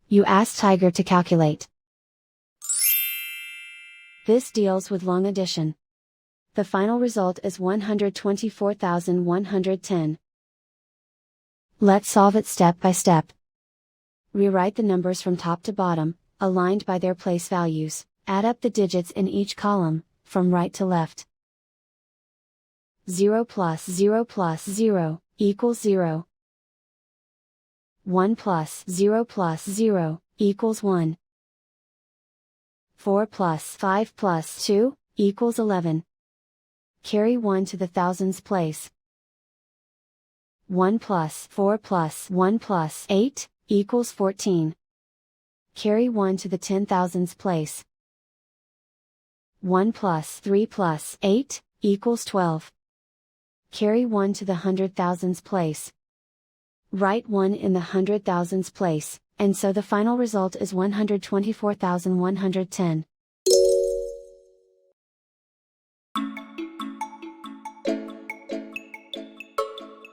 You ask Tiger to calculate. This deals with long addition. The final result is 124,110. Let's solve it step by step. Rewrite the numbers from top to bottom, aligned by their place values. Add up the digits in each column, from right to left. 0 plus 0 plus 0, equals 0. 1 plus 0 plus 0, equals 1. 4 plus 5 plus 2, equals 11. Carry 1 to the thousands place. 1 plus 4 plus 1 plus 8, equals 14. Carry 1 to the 10,000s place. 1 plus 3 plus 8, equals 12. Carry 1 to the 100,000s place. Write 1 in the 100,000s place, and so the final result is 124,110.